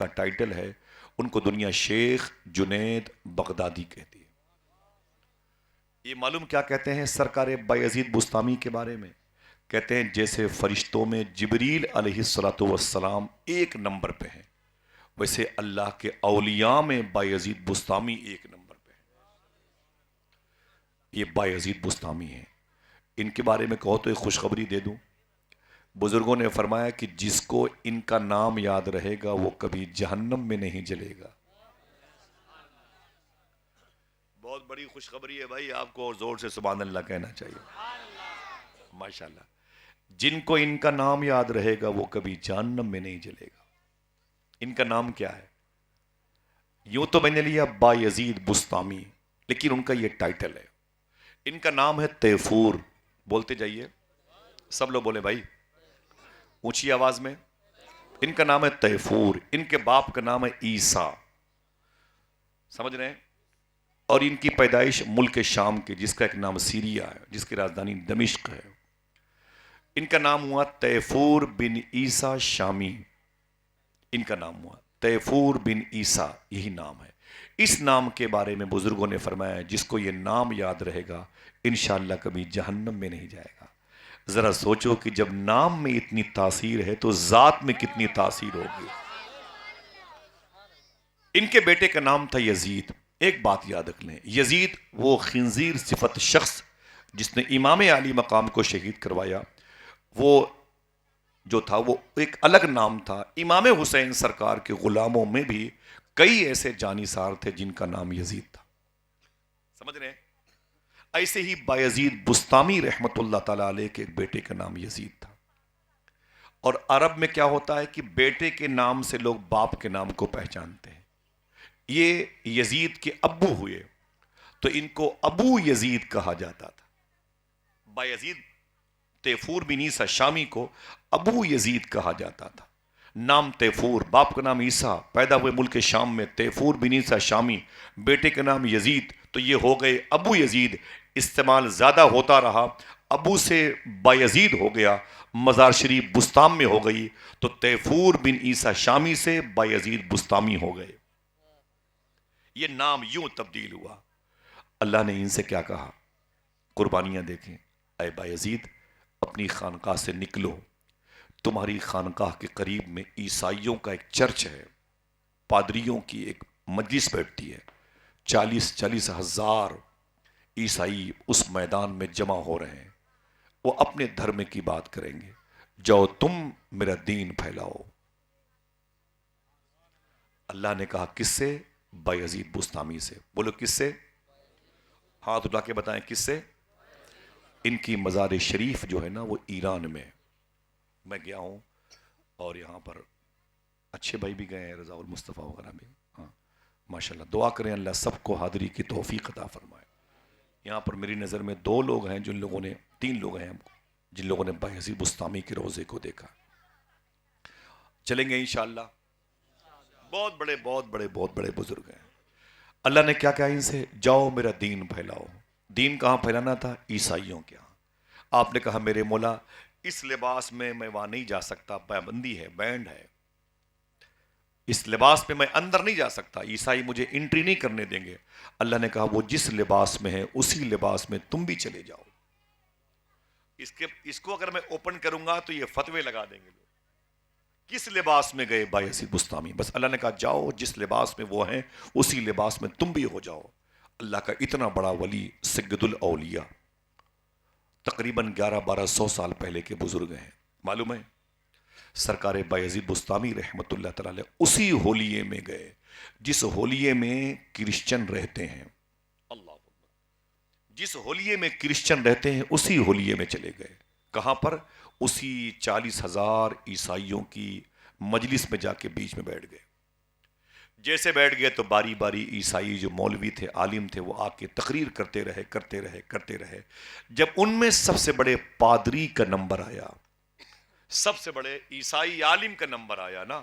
کا ٹائٹل ہے، ان کو دنیا شیخ جنید بغدادی کہتی ہے۔ یہ معلوم کیا کہتے ہیں سرکار بایزید بستامی کے بارے میں؟ کہتے ہیں جیسے فرشتوں میں جبریل علیہ الصلوۃ والسلام ایک نمبر پہ ہیں، ویسے اللہ کے اولیاء میں بایزید بستامی ایک نمبر پہ ہے۔ یہ بایزید بستامی ہیں، ان کے بارے میں کہو تو ایک خوشخبری دے دوں۔ بزرگوں نے فرمایا کہ جس کو ان کا نام یاد رہے گا وہ کبھی جہنم میں نہیں جلے گا۔ بہت بڑی خوشخبری ہے بھائی، آپ کو اور زور سے سبحان اللہ کہنا چاہیے۔ ماشاءاللہ، جن کو ان کا نام یاد رہے گا وہ کبھی جہنم میں نہیں جلے گا۔ ان کا نام کیا ہے؟ یوں تو میں نے لیا بایزید بستامی، لیکن ان کا یہ ٹائٹل ہے۔ ان کا نام ہے تیفور۔ بولتے جائیے، سب لوگ بولے بھائی اونچی آواز میں۔ ان کا نام ہے تیفور، ان کے باپ کا نام ہے عیسیٰ، سمجھ رہے ہیں؟ اور ان کی پیدائش ملک شام کے، جس کا ایک نام سیریا ہے، جس کی راجدھانی دمشق ہے۔ ان کا نام ہوا تیفور بن عیسیٰ شامی، ان کا نام ہوا تیفور بن عیسیٰ، یہی نام ہے۔ اس نام کے بارے میں بزرگوں نے فرمایا جس کو یہ نام یاد رہے گا انشاءاللہ کبھی جہنم میں نہیں جائے گا۔ ذرا سوچو کہ جب نام میں اتنی تاثیر ہے تو ذات میں کتنی تاثیر ہوگی۔ ان کے بیٹے کا نام تھا یزید۔ ایک بات یاد رکھ لیں، یزید وہ خنزیر صفت شخص جس نے امام علی مقام کو شہید کروایا، وہ جو تھا وہ ایک الگ نام تھا۔ امام حسین سرکار کے غلاموں میں بھی کئی ایسے جانثار تھے جن کا نام یزید تھا، سمجھ رہے ہیں؟ ایسے ہی بایزید بستامی رحمت اللہ تعالی علیہ کے ایک بیٹے کا نام یزید تھا۔ اور عرب میں کیا ہوتا ہے کہ بیٹے کے نام سے لوگ باپ کے نام کو پہچانتے ہیں۔ یہ یزید کے ابو ہوئے تو ان کو ابو یزید کہا جاتا تھا۔ بایزید تیفور بن عیسیٰ شامی کو ابو یزید کہا جاتا تھا۔ نام تیفور، باپ کا نام عیسیٰ، پیدا ہوئے ملک شام میں، تیفور بن عیسیٰ شامی، بیٹے کا نام یزید، تو یہ ہو گئے ابو یزید۔ استعمال زیادہ ہوتا رہا، ابو سے بایزید ہو گیا، مزار شریف بستام میں ہو گئی، تو تیفور بن عیسیٰ شامی سے بایزید بستامی ہو گئے۔ یہ نام یوں تبدیل ہوا۔ اللہ نے ان سے کیا کہا؟ قربانیاں دیکھیں، اے بایزید اپنی خانقاہ سے نکلو، تمہاری خانقاہ کے قریب میں عیسائیوں کا ایک چرچ ہے، پادریوں کی ایک مجلس بیٹھتی ہے، 40 ہزار عیسائی اس میدان میں جمع ہو رہے ہیں، وہ اپنے دھرم کی بات کریں گے، جاؤ تم میرا دین پھیلاؤ۔ اللہ نے کہا کس سے؟ بایزید بستامی سے۔ بولو کس سے؟ ہاتھ اٹھا کے بتائیں کس سے؟ ان کی مزار شریف جو ہے نا وہ ایران میں، میں گیا ہوں، اور یہاں پر اچھے بھائی بھی گئے ہیں، رضا المصطفیٰ وغیرہ بھی، ہاں ماشاءاللہ، دعا کریں اللہ سب کو حاضری کی توفیق عطا فرمائے۔ یہاں پر میری نظر میں 2 لوگ ہیں جن لوگوں نے، 3 لوگ ہیں جن لوگوں نے بایزید بستامی کے روزے کو دیکھا۔ چلیں گے انشاءاللہ، بہت بڑے بزرگ ہیں۔ اللہ نے کیا کہا ان سے؟ جاؤ میرا دین پھیلاؤ۔ دین کہاں پھیلانا تھا؟ عیسائیوں کے ہاں۔ آپ نے کہا میرے مولا اس لباس میں وہاں نہیں جا سکتا، پابندی ہے، بینڈ ہے، اس لباس میں میں اندر نہیں جا سکتا، عیسائی مجھے انٹری نہیں کرنے دیں گے۔ اللہ نے کہا وہ جس لباس میں ہے اسی لباس میں تم بھی چلے جاؤ۔ اس کو اگر میں اوپن کروں گا تو یہ فتوے لگا دیں گے لوگ۔ کس لباس میں گئے بایزید بستامی؟ بس اللہ نے کہا جاؤ جس لباس میں وہ ہیں اسی لباس میں تم بھی ہو جاؤ۔ اللہ کا اتنا بڑا ولی سید الاولیاء، تقریباً 1100-1200 سال پہلے کے بزرگ ہیں، معلوم ہے؟ سرکار بایزید بستامی رحمت اللہ تعالی اسی ہولیے میں گئے جس ہولیے میں کرسچن رہتے ہیں۔ اللہ اکبر، جس ہولیے میں کرسچن رہتے ہیں اسی ہولیے میں چلے گئے۔ کہاں پر؟ اسی 40,000 عیسائیوں کی مجلس میں جا کے بیچ میں بیٹھ گئے۔ جیسے بیٹھ گئے تو باری باری عیسائی جو مولوی تھے، عالم تھے، وہ آ کے تقریر کرتے رہے۔ جب ان میں سب سے بڑے پادری کا نمبر آیا، سب سے بڑے عیسائی عالم کا نمبر آیا نا،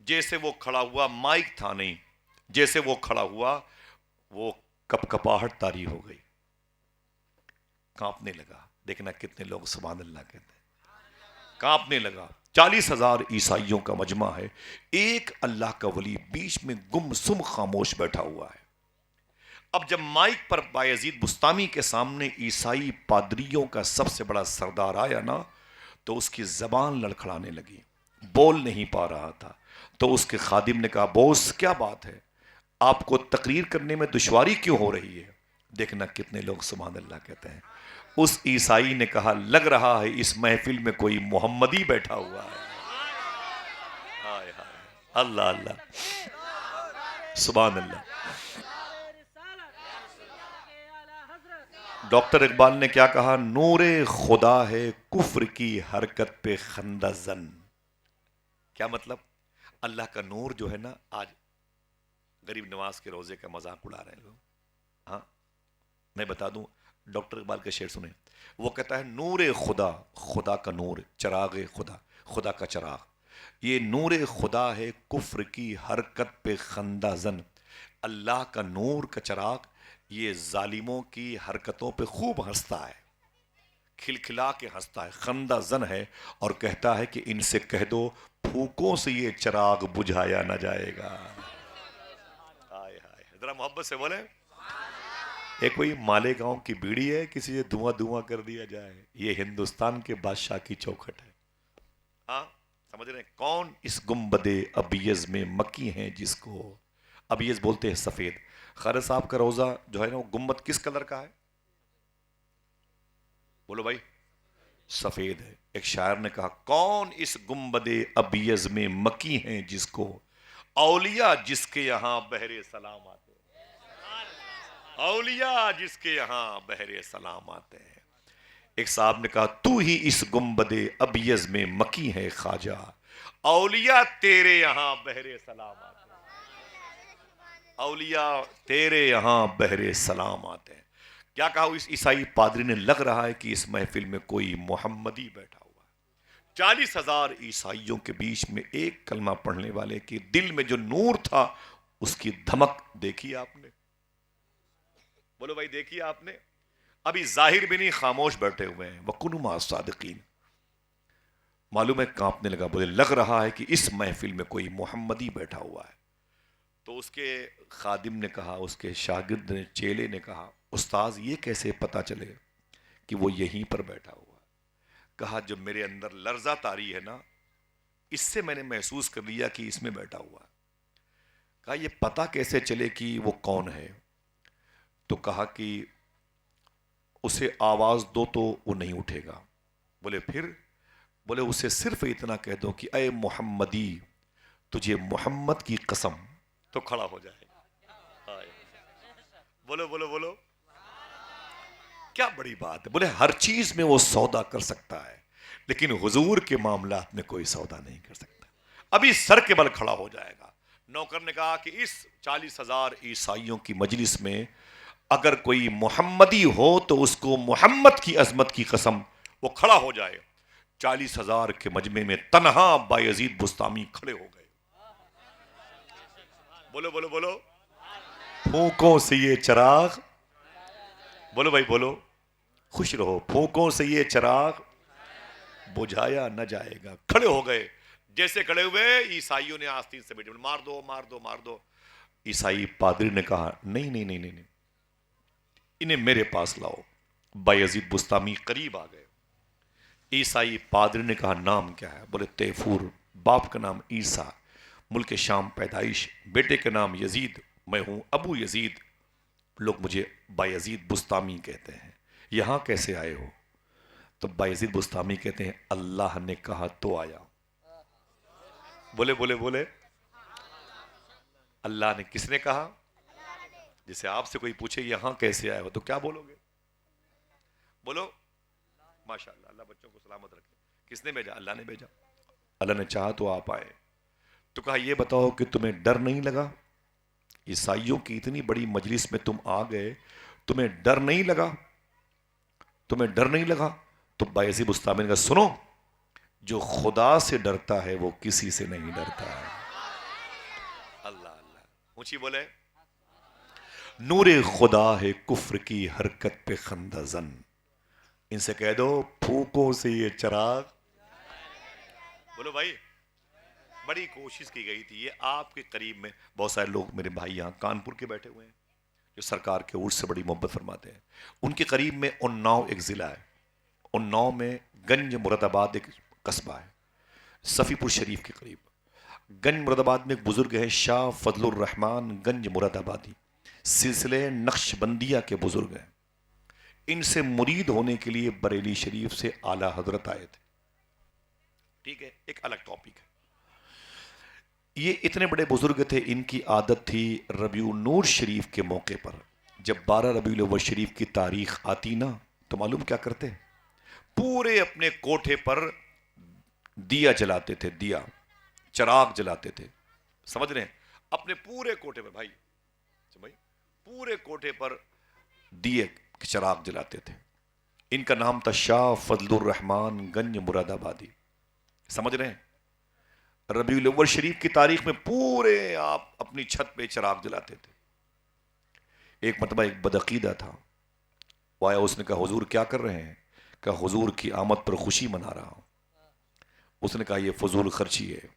جیسے وہ کھڑا ہوا، مائک تھا نہیں، جیسے وہ کھڑا ہوا وہ کپ کپاہٹ طاری ہو گئی، کانپنے لگا۔ دیکھنا کتنے لوگ سبحان اللہ کہتے ہیں، کانپنے لگا۔ 40,000 عیسائیوں کا مجمع ہے، ایک اللہ کا ولی بیچ میں گم سم خاموش بیٹھا ہوا ہے۔ اب جب مائک پر بایزید بستامی کے سامنے عیسائی پادریوں کا سب سے بڑا سردار آیا نا، تو اس کی زبان لڑکھڑانے لگی، بول نہیں پا رہا تھا۔ تو اس کے خادم نے کہا، بوس کیا بات ہے، آپ کو تقریر کرنے میں دشواری کیوں ہو رہی ہے؟ دیکھنا کتنے لوگ سبحان اللہ کہتے ہیں۔ اس عیسائی نے کہا، لگ رہا ہے اس محفل میں کوئی محمدی بیٹھا ہوا ہے۔ ہائے ہائے، اللہ اللہ، سبحان اللہ۔ ڈاکٹر اقبال نے کیا کہا، نور خدا ہے کفر کی حرکت پہ خندہ زن۔ کیا مطلب؟ اللہ کا نور جو ہے نا، آج غریب نواز کے روزے کا مذاق اڑا رہے ہیں لوگ۔ ہاں میں بتا دوں، ڈاکٹر اقبال کا شعر سنیں، وہ کہتا ہے نور خدا، خدا کا نور، چراغ خدا، خدا کا چراغ، یہ نور خدا ہے کفر کی حرکت پہ خندہ زن۔ اللہ کا نور کا چراغ یہ ظالموں کی حرکتوں پہ خوب ہنستا ہے، کھلکھلا کے ہنستا ہے، خندہ زن ہے، اور کہتا ہے کہ ان سے کہہ دو پھوکوں سے یہ چراغ بجھایا نہ جائے گا۔ ہائے ہائے، ذرا محبت سے بولیں۔ ایک کوئی مالیگاؤں کی بیڑی ہے، کسی سے دھواں دھواں کر دیا جائے، یہ ہندوستان کے بادشاہ کی چوکھٹ ہے۔ ہاں سمجھ رہے ہیں؟ کون اس گنبد ابیض میں مکی ہیں جس کو، ابیض بولتے ہیں سفید۔ خالد صاحب کا روزہ جو ہے نا، وہ گنبد کس کلر کا ہے؟ بولو بھائی، سفید ہے۔ ایک شاعر نے کہا، کون اس گنبد ابیض میں مکی ہیں جس کو، اولیاء جس کے یہاں بہر سلام آتے ہیں، اولیاء جس کے یہاں بہر سلام آتے ہیں۔ ایک صاحب نے کہا، تو ہی اس گنبد ابیض میں مکی ہے خواجہ، اولیاء تیرے یہاں بہر سلام آتے ہیں، اولیاء تیرے یہاں بہر سلام آتے ہیں۔ کیا کہا اس عیسائی پادری نے، لگ رہا ہے کہ اس محفل میں کوئی محمدی بیٹھا ہوا ہے۔ 40,000 عیسائیوں کے بیچ میں ایک کلمہ پڑھنے والے کے دل میں جو نور تھا، اس کی دھمک دیکھی آپ نے؟ بولو بھائی، دیکھی آپ نے؟ ابھی ظاہر بھی نہیں، خاموش بیٹھے ہوئے ہیں۔ وَكُنُوا مَعَ الصَّادِقِينَ، معلوم ہے کانپنے لگا، بولے لگ رہا ہے کہ اس محفل میں کوئی محمدی بیٹھا ہوا ہے۔ تو اس کے خادم نے کہا، اس کے شاگرد نے، چیلے نے کہا، استاذ یہ کیسے پتا چلے کہ وہ یہیں پر بیٹھا ہوا ہے؟ کہا، جو میرے اندر لرزہ طاری ہے نا، اس سے میں نے محسوس کر لیا کہ اس میں بیٹھا ہوا ہے۔ کہا، یہ پتا کیسے چلے کہ وہ کون ہے؟ تو کہا کہ اسے آواز دو تو وہ نہیں اٹھے گا۔ بولے پھر؟ بولے اسے صرف اتنا کہہ دو کہ اے محمدی، تجھے محمد کی قسم، تو کھڑا ہو جائے گا۔ بولو بولو بولو، کیا بڑی بات ہے۔ بولے ہر چیز میں وہ سودا کر سکتا ہے، لیکن حضور کے معاملات میں کوئی سودا نہیں کر سکتا۔ ابھی سر کے بل کھڑا ہو جائے گا۔ نوکر نے کہا کہ اس 40,000 عیسائیوں کی مجلس میں اگر کوئی محمدی ہو تو اس کو محمد کی عظمت کی قسم وہ کھڑا ہو جائے۔ 40,000 کے مجمع میں تنہا بایزید بستامی کھڑے ہو گئے۔ بولو بولو بولو، پھونکوں سے یہ چراغ، بولو بھائی بولو، خوش رہو، پھونکوں سے یہ چراغ بجھایا نہ جائے گا۔ کھڑے ہو گئے، جیسے کھڑے ہوئے عیسائیوں نے آستین سے بیٹھے، مار دو مار دو مار دو۔ عیسائی پادری نے کہا، نہیں نہیں نہیں نہیں، انہیں میرے پاس لاؤ۔ بایزید بستامی قریب آ گئے۔ عیسائی پادری نے کہا، نام کیا ہے؟ بولے تیفور، باپ کا نام عیسیٰ، ملک شام پیدائش، بیٹے کا نام یزید، میں ہوں ابو یزید، لوگ مجھے بایزید بستامی کہتے ہیں۔ یہاں کیسے آئے ہو؟ تو بایزید بستامی کہتے ہیں، اللہ نے کہا تو آیا۔ بولے بولے بولے، اللہ نے، کس نے کہا؟ جیسے آپ سے کوئی پوچھے یہاں کیسے آئے ہو تو کیا بولو گے؟ بولو ماشاءاللہ، اللہ بچوں کو سلامت رکھے۔ کس نے بھیجا؟ اللہ نے بھیجا۔ اللہ نے چاہا تو آپ آئے۔ تو کہا، یہ بتاؤ کہ تمہیں ڈر نہیں لگا؟ عیسائیوں کی اتنی بڑی مجلس میں تم آ گئے، تمہیں ڈر نہیں لگا؟ تمہیں ڈر نہیں لگا؟ تو بایزید بستامی نے کہا، سنو، جو خدا سے ڈرتا ہے وہ کسی سے نہیں ڈرتا ہے۔ اللہ اللہ، اونچی بولے، نور خدا ہے کفر کی حرکت پہ خندہ زن۔ ان سے کہہ دو پھوکوں سے یہ چراغ بولو بھائی، بڑی کوشش کی گئی تھی. یہ آپ کے قریب میں بہت سارے لوگ میرے بھائی یہاں کانپور کے بیٹھے ہوئے ہیں جو سرکار کے عرش سے بڑی محبت فرماتے ہیں. ان کے قریب میں اناؤ ایک ضلع ہے. اناؤ میں گنج مراد آباد ایک قصبہ ہے صفی پور شریف کے قریب. گنج مراد آباد میں ایک بزرگ ہیں شاہ فضل الرحمان گنج مراد آبادی، سلسلے نقش بندیہ کے بزرگ ہیں. ان سے مرید ہونے کے لیے بریلی شریف سے اعلی حضرت آئے تھے. ٹھیک ہے، ایک الگ ٹاپک ہے. یہ اتنے بڑے بزرگ تھے، ان کی عادت تھی ربیع النور شریف کے موقع پر جب 12 ربیع الاول شریف کی تاریخ آتی نا تو معلوم کیا کرتے؟ پورے اپنے کوٹھے پر دیا جلاتے تھے، دیا چراغ جلاتے تھے. سمجھ رہے ہیں؟ اپنے پورے کوٹھے پر بھائی پورے کوٹھے پر دیے چراغ جلاتے تھے. ان کا نام تھا شاہ فضل الرحمان گنج مراد آبادی. سمجھ رہے ہیں؟ ربیع الاول شریف کی تاریخ میں پورے آپ اپنی چھت پہ چراغ جلاتے تھے. ایک مرتبہ ایک بدعقیدہ تھا، وہ آیا، اس نے کہا حضور کیا کر رہے ہیں؟ کہا حضور کی آمد پر خوشی منا رہا ہوں. اس نے کہا یہ فضول خرچی ہے.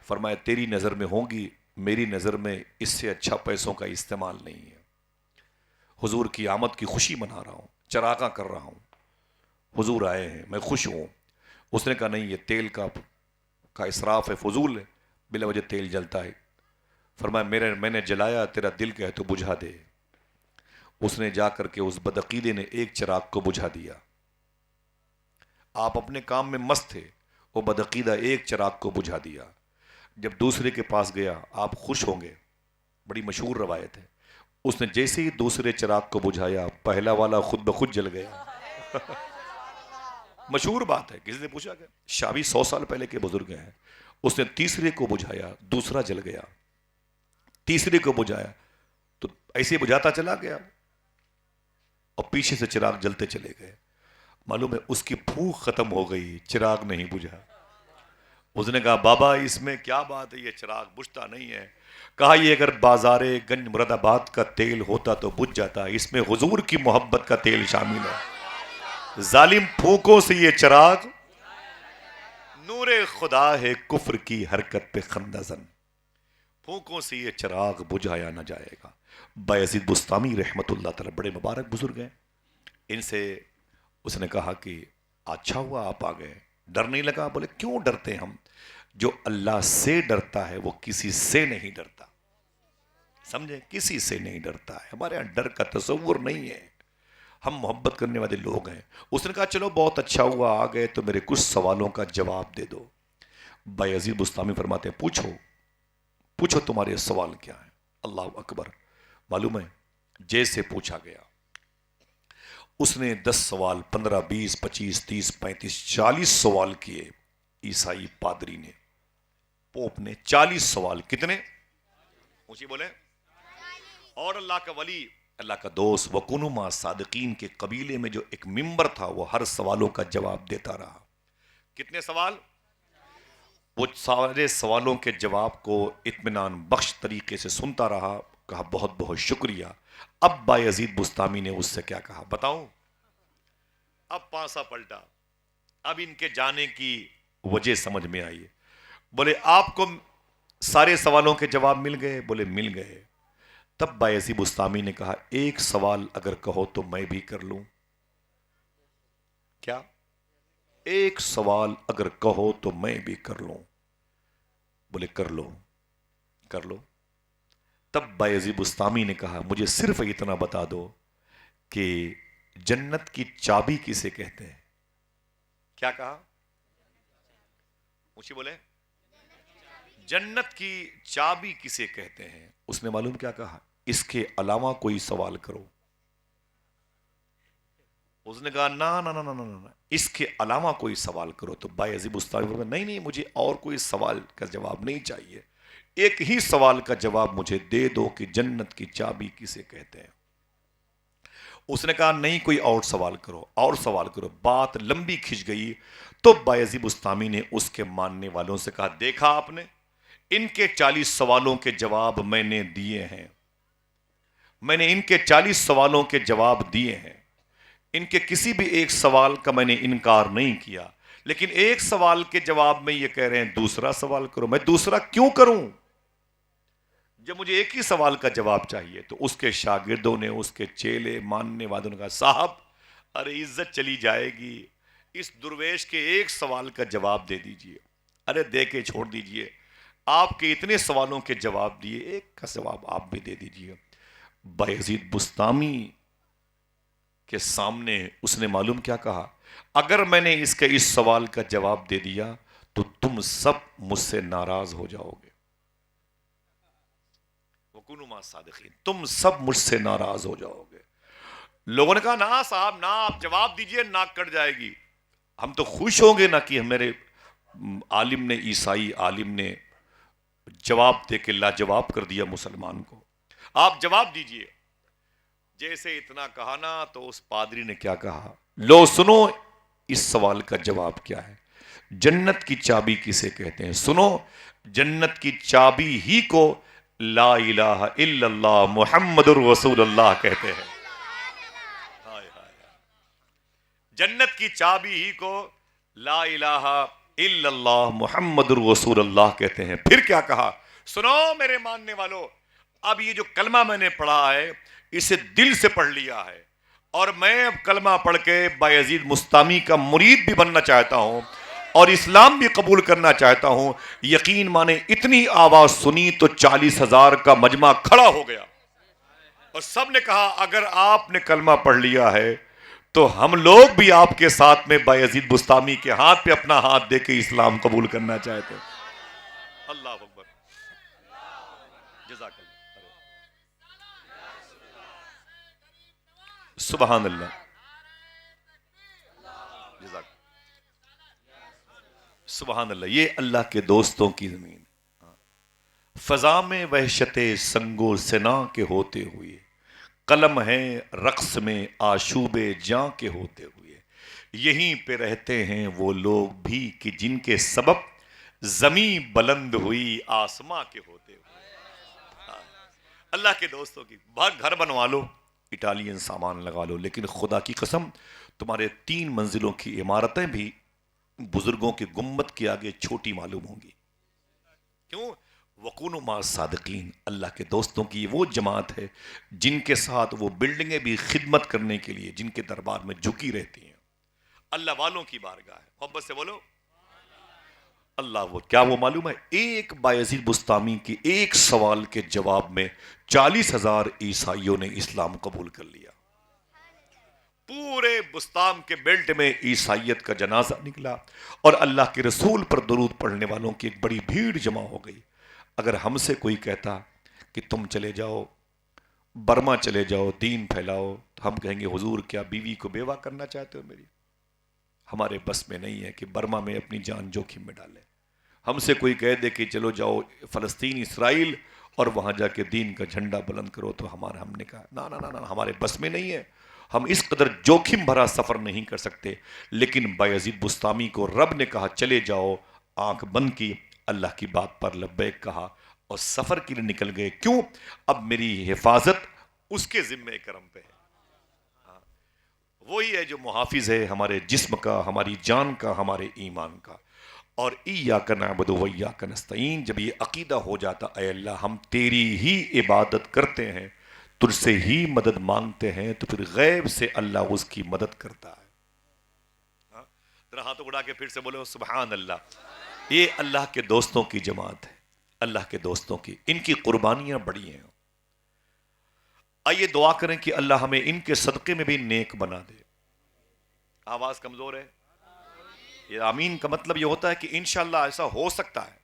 فرمایا تیری نظر میں ہوگی، میری نظر میں اس سے اچھا پیسوں کا استعمال نہیں ہے. حضور کی آمد کی خوشی منا رہا ہوں، چراغاں کر رہا ہوں، حضور آئے ہیں، میں خوش ہوں. اس نے کہا نہیں، یہ تیل کا اسراف ہے، فضول ہے، بلا وجہ تیل جلتا ہے. فرمایا میں نے جلایا، تیرا دل کہے تو بجھا دے. اس نے جا کر کے اس بدعقیدے نے ایک چراغ کو بجھا دیا. آپ اپنے کام میں مست تھے، وہ بدعقیدہ ایک چراغ کو بجھا دیا. جب دوسرے کے پاس گیا، آپ خوش ہوں گے، بڑی مشہور روایت ہے، اس نے جیسے ہی دوسرے چراغ کو بجھایا پہلا والا خود بخود جل گیا. مشہور بات ہے، کسی نے پوچھا کہ شابی 100 سال پہلے کے بزرگ ہیں. اس نے تیسرے کو بجھایا، دوسرا جل گیا. تیسرے کو بجھایا تو ایسے بجھاتا چلا گیا اور پیچھے سے چراغ جلتے چلے گئے. معلوم ہے اس کی بھوک ختم ہو گئی، چراغ نہیں بجھا. اس نے کہا بابا اس میں کیا بات ہے، یہ چراغ بجھتا نہیں ہے. کہا یہ اگر بازار گنج مراد آباد کا تیل ہوتا تو بجھ جاتا، اس میں حضور کی محبت کا تیل شامل ہے. ظالم پھونکوں سے یہ چراغ نور خدا ہے، کفر کی حرکت پہ خندہ زن. پھونکوں سے یہ چراغ بجھایا نہ جائے گا. بایزید بستامی رحمت اللہ تعالی بڑے مبارک بزرگ ہیں. ان سے اس نے کہا کہ اچھا ہوا آپ آ گئے، ڈر نہیں لگا؟ بولے کیوں ڈرتے ہم؟ جو اللہ سے ڈرتا ہے وہ کسی سے نہیں ڈرتا. سمجھے؟ کسی سے نہیں ڈرتا ہے. ہمارے یہاں ڈر کا تصور نہیں ہے، ہم محبت کرنے والے لوگ ہیں. اس نے کہا چلو بہت اچھا ہوا آ گئے تو میرے کچھ سوالوں کا جواب دے دو. بایزید بستامی فرماتے ہیں پوچھو تمہارے سوال کیا ہے. اللہ اکبر. معلوم ہے جیسے پوچھا گیا اس نے 10 سوال، 15، 20، 25، 30، 35، 40 سوال کیے. عیسائی پادری نے، پوپ نے 40 سوال. کتنے؟ اونچی بولے. اور اللہ کا ولی، اللہ کا دوست وَكُونُوا مَعَ الصَّادِقِينَ کے قبیلے میں جو ایک ممبر تھا وہ ہر سوالوں کا جواب دیتا رہا. کتنے سوال؟ وہ سارے سوالوں کے جواب کو اطمینان بخش طریقے سے سنتا رہا. کہا بہت بہت شکریہ. اب بایزید بستامی نے اس سے کیا کہا بتاؤں؟ اب پانسا پلٹا، اب ان کے جانے کی وجہ سمجھ میں آئی. بولے آپ کو سارے سوالوں کے جواب مل گئے؟ بولے مل گئے. تب بایزید بستامی نے کہا ایک سوال اگر کہو تو میں بھی کر لوں. کیا؟ ایک سوال اگر کہو تو میں بھی کر لوں. بولے کر لو کر لو. تب بایزید بستامی نے کہا مجھے صرف اتنا بتا دو کہ جنت کی چابی کسے کہتے ہیں؟ کیا کہا؟ اونچی بولے. جنت کی چابی کسے کہتے ہیں؟ اس نے معلوم کیا کہا؟ اس کے علاوہ کوئی سوال کرو. اس نے کہا نہ اس کے علاوہ کوئی سوال کرو. تو بایزید بستامی نہیں مجھے اور کوئی سوال کا جواب نہیں چاہیے، ایک ہی سوال کا جواب مجھے دے دو کہ جنت کی چابی کسے کہتے ہیں. اس نے کہا نہیں کوئی اور سوال کرو اور سوال کرو. بات لمبی کھنچ گئی تو بایزید بستامی نے اس کے ماننے والوں سے کہا دیکھا آپ نے، ان کے 40 سوالوں کے جواب میں نے دیے ہیں. میں نے ان کے 40 سوالوں کے جواب دیے ہیں، ان کے کسی بھی ایک سوال کا میں نے انکار نہیں کیا. لیکن ایک سوال کے جواب میں یہ کہہ رہے ہیں دوسرا سوال کرو. میں دوسرا کیوں کروں جب مجھے ایک ہی سوال کا جواب چاہیے؟ تو اس کے شاگردوں نے، اس کے چیلے ماننے والوں نے کہا صاحب ارے عزت چلی جائے گی، اس درویش کے ایک سوال کا جواب دے دیجئے. ارے دے کے چھوڑ دیجئے، آپ کے اتنے سوالوں کے جواب دیے، ایک کا جواب آپ بھی دے دیجئے. بایزید بسطامی کے سامنے اس نے معلوم کیا کہا؟ اگر میں نے اس کے اس سوال کا جواب دے دیا تو تم سب مجھ سے ناراض ہو جاؤ گے. وَكُونُوا مَعَ الصَّادِقِينَ، تم سب مجھ سے ناراض ہو جاؤ گے. لوگوں نے کہا نا صاحب نا، آپ جواب دیجئے، ناک کٹ جائے گی. ہم تو خوش ہوں گے نا کہ میرے عالم نے، عیسائی عالم نے جواب دے کے لاجواب کر دیا مسلمان کو. آپ جواب دیجئے. جیسے اتنا کہا نا تو اس پادری نے کیا کہا؟ لو سنو اس سوال کا جواب کیا ہے. جنت کی چابی کسے کہتے ہیں؟ سنو، جنت کی چابی ہی کو لا الہ الا اللہ محمد الرسول اللہ کہتے ہیں. جنت کی چابی ہی کو لا الہ الا اللہ محمد الرسول اللہ کہتے ہیں. پھر کیا کہا؟ سنو میرے ماننے والو، اب یہ جو کلمہ میں نے پڑھا ہے اسے دل سے پڑھ لیا ہے، اور میں اب کلمہ پڑھ کے بایزید بسطامی کا مرید بھی بننا چاہتا ہوں اور اسلام بھی قبول کرنا چاہتا ہوں. یقین مانے اتنی آواز سنی تو 40,000 کا مجمع کھڑا ہو گیا اور سب نے کہا اگر آپ نے کلمہ پڑھ لیا ہے تو ہم لوگ بھی آپ کے ساتھ میں بایزید بسطامی کے ہاتھ پہ اپنا ہاتھ دے کے اسلام قبول کرنا چاہتے ہیں. اللہ اکبر، جزاک اللہ، سبحان اللہ، جزاک سبحان اللہ. یہ اللہ کے دوستوں کی زمین. فضا میں وحشت سنگو سنا کے ہوتے ہوئے، قلم ہے رقص میں آشوب جاں کے ہوتے ہوئے، یہیں پہ رہتے ہیں وہ لوگ بھی کہ جن کے سبب زمین بلند ہوئی آسماں کے ہوتے ہوئے. اللہ کے دوستوں کی بات، گھر بنوا لو، اٹالین سامان لگا لو، لیکن خدا کی قسم تمہارے 3 منزلوں کی عمارتیں بھی بزرگوں کے گنبد کے آگے چھوٹی معلوم ہوں گی. کیوں؟ وَكُونُوا مَعَ الصَّادِقِينَ. اللہ کے دوستوں کی وہ جماعت ہے جن کے ساتھ وہ بلڈنگیں بھی خدمت کرنے کے لیے، جن کے دربار میں جھکی رہتی ہیں. اللہ والوں کی بارگاہ ہے. محبت سے بولو اللہ. وہ کیا وہ معلوم ہے؟ ایک بایزید بسطامی کے ایک سوال کے جواب میں 40,000 عیسائیوں نے اسلام قبول کر لیا. پورے بسطام کے بیلٹ میں عیسائیت کا جنازہ نکلا اور اللہ کے رسول پر درود پڑھنے والوں کی ایک بڑی بھیڑ جمع ہو گئی. اگر ہم سے کوئی کہتا کہ تم چلے جاؤ برما، چلے جاؤ دین پھیلاؤ، تو ہم کہیں گے حضور کیا بیوی کو بیوہ کرنا چاہتے ہو میری؟ ہمارے بس میں نہیں ہے کہ برما میں اپنی جان جوکھم میں ڈالیں. ہم سے کوئی کہہ دے کہ چلو جاؤ فلسطین اسرائیل اور وہاں جا کے دین کا جھنڈا بلند کرو، تو ہم نے کہا نا نا نا، ہمارے بس میں نہیں ہے، ہم اس قدر جوکھم بھرا سفر نہیں کر سکتے. لیکن بایزید بسطامی کو رب نے کہا چلے جاؤ، آنکھ بند کی، اللہ کی بات پر لبیک کہا اور سفر کے لیے نکل گئے. کیوں؟ اب میری حفاظت اس کے ذمہ کرم پہ ہے. وہی ہے جو محافظ ہے ہمارے جسم کا، ہماری جان کا، ہمارے ایمان کا. اور ایاک نعبد و ایاک نستعین، جب یہ عقیدہ ہو جاتا اے اللہ ہم تیری ہی عبادت کرتے ہیں، تجھ سے ہی مدد مانگتے ہیں، تو پھر غیب سے اللہ اس کی مدد کرتا ہے. ذرا ہاتھوں اڑا کے پھر سے بولو سبحان اللہ. یہ اللہ کے دوستوں کی جماعت ہے، اللہ کے دوستوں کی، ان کی قربانیاں بڑی ہیں. آئیے دعا کریں کہ اللہ ہمیں ان کے صدقے میں بھی نیک بنا دے. آواز کمزور ہے. یہ آمین کا مطلب یہ ہوتا ہے کہ انشاءاللہ ایسا ہو سکتا ہے،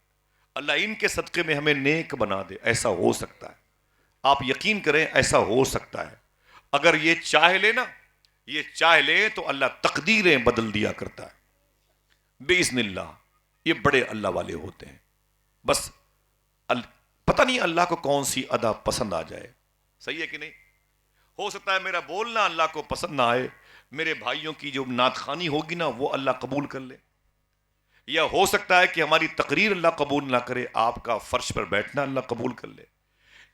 اللہ ان کے صدقے میں ہمیں نیک بنا دے. ایسا ہو سکتا ہے، آپ یقین کریں ایسا ہو سکتا ہے. اگر یہ چاہ لے نا، یہ چاہ لے تو اللہ تقدیریں بدل دیا کرتا ہے باذن اللہ. یہ بڑے اللہ والے ہوتے ہیں. بس پتہ نہیں اللہ کو کون سی ادا پسند آ جائے. صحیح ہے کہ نہیں؟ ہو سکتا ہے میرا بولنا اللہ کو پسند نہ آئے، میرے بھائیوں کی جو نعت خوانی ہوگی نا وہ اللہ قبول کر لے، یا ہو سکتا ہے کہ ہماری تقریر اللہ قبول نہ کرے، آپ کا فرش پر بیٹھنا اللہ قبول کر لے،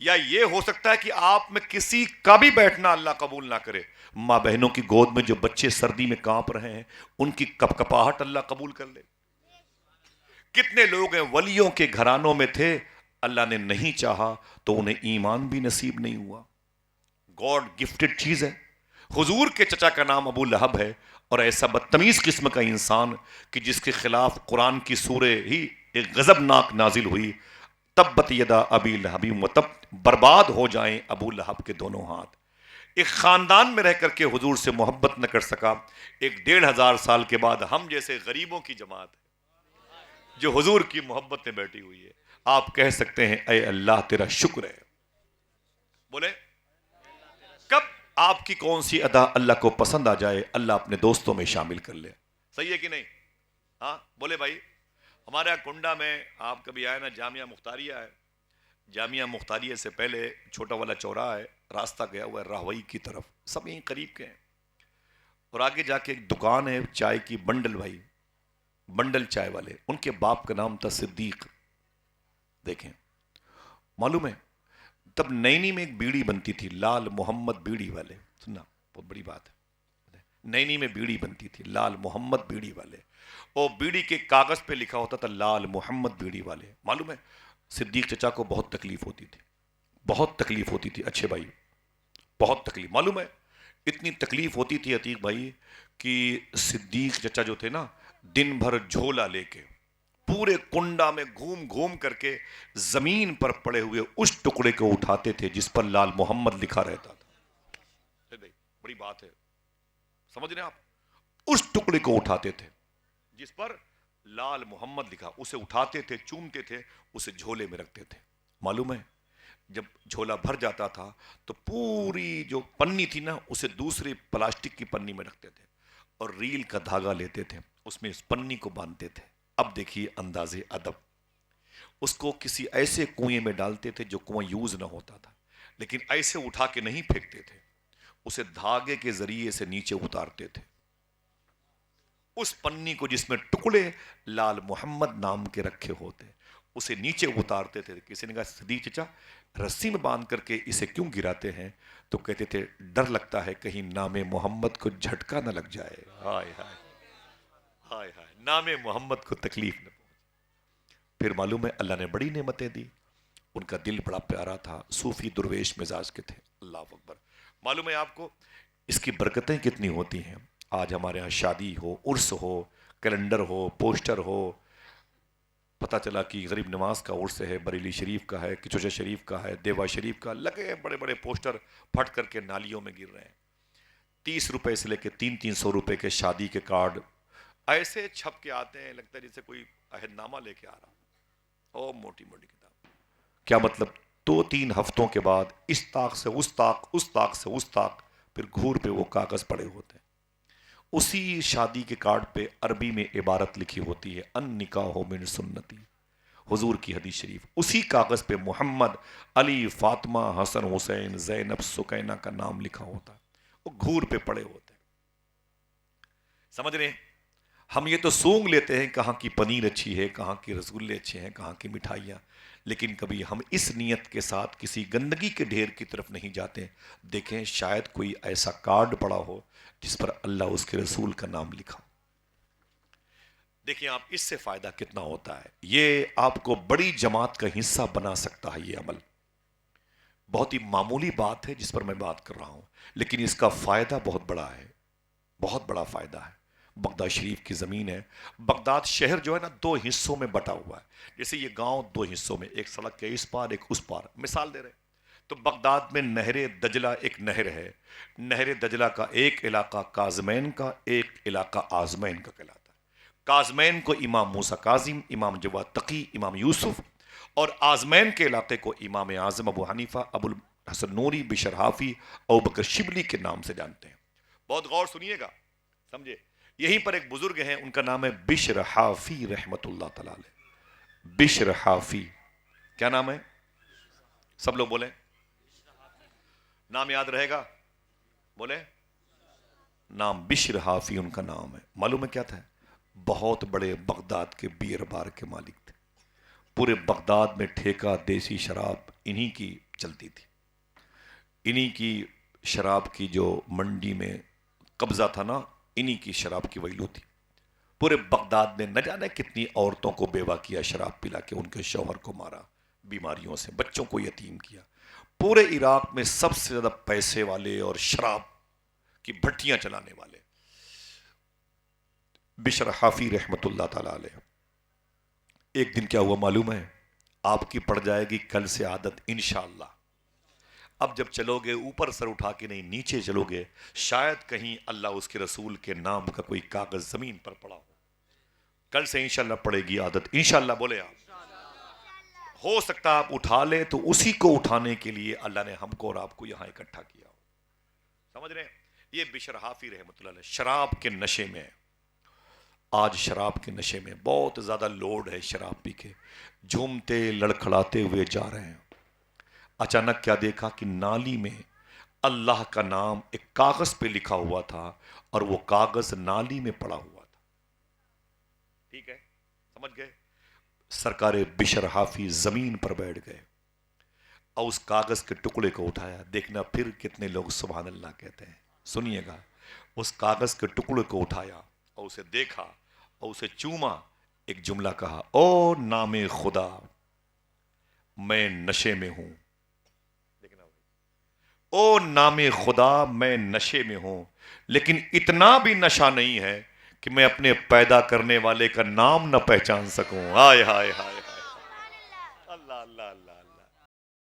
یا یہ ہو سکتا ہے کہ آپ میں کسی کا بھی بیٹھنا اللہ قبول نہ کرے. ماں بہنوں کی گود میں جو بچے سردی میں کانپ رہے ہیں ان کی کپ کپاہٹ اللہ قبول کر لے. کتنے لوگ ہیں ولیوں کے گھرانوں میں تھے، اللہ نے نہیں چاہا تو انہیں ایمان بھی نصیب نہیں ہوا. گاڈ گفٹڈ چیز ہے. حضور کے چچا کا نام ابو لہب ہے، اور ایسا بدتمیز قسم کا انسان کہ جس کے خلاف قرآن کی سورہ ہی ایک غضبناک نازل ہوئی، تبت یدا ابی لہب وتب، برباد ہو جائیں ابو لہب کے دونوں ہاتھ. ایک خاندان میں رہ کر کے حضور سے محبت نہ کر سکا. ایک 1500 سال کے بعد ہم جیسے غریبوں کی جماعت ہے جو حضور کی محبت میں بیٹھی ہوئی ہے. آپ کہہ سکتے ہیں اے اللہ تیرا شکر ہے. بولے کب آپ کی کون سی ادا اللہ کو پسند آ جائے اللہ اپنے دوستوں میں شامل کر لے. صحیح ہے کہ نہیں؟ ہاں بولے بھائی. ہمارے یہاں کنڈا میں آپ کبھی آئے نا، جامعہ مختاریہ ہے. جامعہ مختاریہ سے پہلے چھوٹا والا چوراہا ہے، راستہ گیا ہوا ہے راہوئی کی طرف، سب یہیں قریب کے ہیں. اور آگے جا کے ایک دکان ہے چائے کی، بنڈل بھائی، بنڈل چائے والے. ان کے باپ کا نام تھا صدیق. دیکھیں معلوم ہے تب نینی میں ایک بیڑی بنتی تھی، لال محمد بیڑی والے. سننا بہت بڑی بات ہے. نینی میں بیڑی بنتی تھی، لال محمد بیڑی والے. اور بیڑی کے کاغذ پہ لکھا ہوتا تھا لال محمد بیڑی والے. معلوم ہے صدیق چچا کو بہت تکلیف ہوتی تھی، بہت تکلیف ہوتی تھی. اچھے بھائی بہت تکلیف. معلوم ہے اتنی تکلیف ہوتی تھی عتیق بھائی کہ صدیق چچا جو تھے نا، دن بھر جھولا لے کے پورے کنڈا میں گھوم گھوم کر کے زمین پر پڑے ہوئے اس ٹکڑے کو اٹھاتے تھے جس پر لال محمد لکھا رہتا تھا. بڑی بات ہے، سمجھ رہے ہیں آپ؟ اس ٹکڑے کو اٹھاتے تھے جس پر لال محمد لکھا، اسے اٹھاتے تھے، چومتے تھے، اسے جھولے میں رکھتے تھے. معلوم ہے جب جھولا بھر جاتا تھا تو پوری جو پنی تھی نا اسے دوسری پلاسٹک کی پنی میں رکھتے تھے اور ریل کا دھاگا لیتے تھے، اس میں اس پنی کو باندھتے تھے. اب دیکھیے انداز ادب، اس کو کسی ایسے کنویں میں ڈالتے تھے جو کنواں یوز نہ ہوتا تھا، لیکن ایسے اٹھا کے نہیں پھینکتے تھے، اسے دھاگے کے ذریعے سے نیچے اتارتے تھے. اس پنی کو جس میں ٹکڑے لال محمد نام کے رکھے ہوتے اسے نیچے اتارتے تھے. کسی نے کہا صدیق چچا رسی میں باندھ کر کے اسے کیوں گراتے ہیں؟ تو کہتے تھے ڈر لگتا ہے کہیں نام محمد کو جھٹکا نہ لگ جائے. ہائے ہائے ہائے ہائے، نام محمد کو تکلیف نہ پہنچے. پھر معلوم ہے اللہ نے بڑی نعمتیں دی. ان کا دل بڑا پیارا تھا، صوفی درویش مزاج کے تھے. اللہ اکبر. معلوم ہے آپ کو اس کی برکتیں کتنی ہوتی ہیں. آج ہمارے ہاں شادی ہو، عرس ہو، کیلنڈر ہو، پوسٹر ہو، پتہ چلا کہ غریب نواز کا عرس ہے، بریلی شریف کا ہے، کچوچا شریف کا ہے، دیوا شریف کا، لگے ہیں بڑے بڑے پوسٹر پھٹ کر کے نالیوں میں گر رہے ہیں. 30 روپے سے لے کے 300 روپے کے شادی کے کارڈ ایسے چھپ کے آتے ہیں، لگتا ہے جیسے کوئی عہد نامہ لے کے آ رہا او موٹی موٹی کتاب. کیا مطلب؟ 2-3 ہفتوں کے بعد اس طاق سے اس طاق، اس طاق سے اس طاق، پھر گھور پہ وہ کاغذ پڑے ہوتے ہیں. اسی شادی کے کارڈ پہ عربی میں عبارت لکھی ہوتی ہے ان نکاح من سنتی، حضور کی حدیث شریف. اسی کاغذ پہ محمد، علی، فاطمہ، حسن، حسین، زینب، سکینہ کا نام لکھا ہوتا ہے، وہ گھور پہ پڑے ہوتے ہیں. سمجھ رہے ہیں؟ ہم یہ تو سونگ لیتے ہیں کہاں کی پنیر اچھی ہے، کہاں کی رسگلے اچھے ہیں، کہاں کی مٹھائیاں، لیکن کبھی ہم اس نیت کے ساتھ کسی گندگی کے ڈھیر کی طرف نہیں جاتے. دیکھیں شاید کوئی ایسا کارڈ پڑا ہو جس پر اللہ اس کے رسول کا نام لکھا. دیکھیں آپ اس سے فائدہ کتنا ہوتا ہے. یہ آپ کو بڑی جماعت کا حصہ بنا سکتا ہے. یہ عمل بہت ہی معمولی بات ہے جس پر میں بات کر رہا ہوں، لیکن اس کا فائدہ بہت بڑا ہے، بہت بڑا فائدہ ہے. بغداد شریف کی زمین ہے. بغداد شہر جو ہے نا 2 حصوں میں بٹا ہوا ہے. جیسے یہ گاؤں 2 حصوں میں، ایک سڑک کے اس پار ایک اس پار، مثال دے رہے. تو بغداد میں نہر دجلہ ایک نہر ہے. نہر دجلہ کا ایک علاقہ کاظمین کا، ایک علاقہ آزمین کا کہلاتا ہے. کاظمین کو امام موسیٰ کاظم، امام جواد تقی، امام یوسف، اور آزمین کے علاقے کو امام اعظم ابو حنیفہ، ابو الحسن نوری، بشر حافی، ابوبکر شبلی کے نام سے جانتے ہیں. بہت غور سنیے گا، سمجھے. یہیں پر ایک بزرگ ہیں، ان کا نام ہے بشر حافی رحمت اللہ تعالی علیہ. بشر حافی، کیا نام ہے؟ سب لوگ بولیں، نام یاد رہے گا؟ بولیں. نام بشر حافی ان کا نام ہے. معلوم ہے کیا تھا؟ بہت بڑے بغداد کے بیئر بار کے مالک تھے. پورے بغداد میں ٹھیکہ دیسی شراب انہی کی چلتی تھی، انہی کی شراب کی جو منڈی میں قبضہ تھا نا، انہی کی شراب کی ویلو تھی۔ پورے بغداد نے نہ جانے کتنی عورتوں کو بیوہ کیا شراب پلا کے، ان کے شوہر کو مارا بیماریوں سے، بچوں کو یتیم کیا۔ پورے عراق میں سب سے زیادہ پیسے والے اور شراب کی بھٹیاں چلانے والے بشر حافی رحمت اللہ تعالی علیہ۔ ایک دن کیا ہوا معلوم ہے؟ آپ کی پڑ جائے گی کل سے عادت انشاءاللہ۔ اب جب چلو گے اوپر سر اٹھا کے نہیں، نیچے چلو گے، شاید کہیں اللہ اس کے رسول کے نام کا کوئی کاغذ زمین پر پڑا ہو۔ کل سے انشاءاللہ پڑے گی عادت، انشاءاللہ بولے آپ۔ ہو سکتا آپ اٹھا لیں تو اسی کو اٹھانے کے لیے اللہ نے ہم کو اور آپ کو یہاں اکٹھا کیا ہو۔ سمجھ رہے ہیں؟ یہ بشر حافی رحمۃ اللہ علیہ شراب کے نشے میں، آج شراب کے نشے میں بہت زیادہ لوڈ ہے، شراب پی کے جھومتے لڑکھڑاتے ہوئے جا رہے ہیں۔ اچانک کیا دیکھا کہ نالی میں اللہ کا نام ایک کاغذ پہ لکھا ہوا تھا اور وہ کاغذ نالی میں پڑا ہوا تھا۔ ٹھیک ہے، سمجھ گئے؟ سرکار بشر حافی زمین پر بیٹھ گئے اور اس کاغذ کے ٹکڑے کو اٹھایا۔ دیکھنا پھر کتنے لوگ سبحان اللہ کہتے ہیں، سنیے گا۔ اس کاغذ کے ٹکڑے کو اٹھایا اور اسے دیکھا اور اسے چوما، ایک جملہ کہا، او نام خدا میں نشے میں ہوں۔ دیکھنا او نام خدا میں نشے میں ہوں، لیکن اتنا بھی نشہ نہیں ہے کہ میں اپنے پیدا کرنے والے کا نام نہ پہچان سکوں۔ ہائے ہائے ہائے۔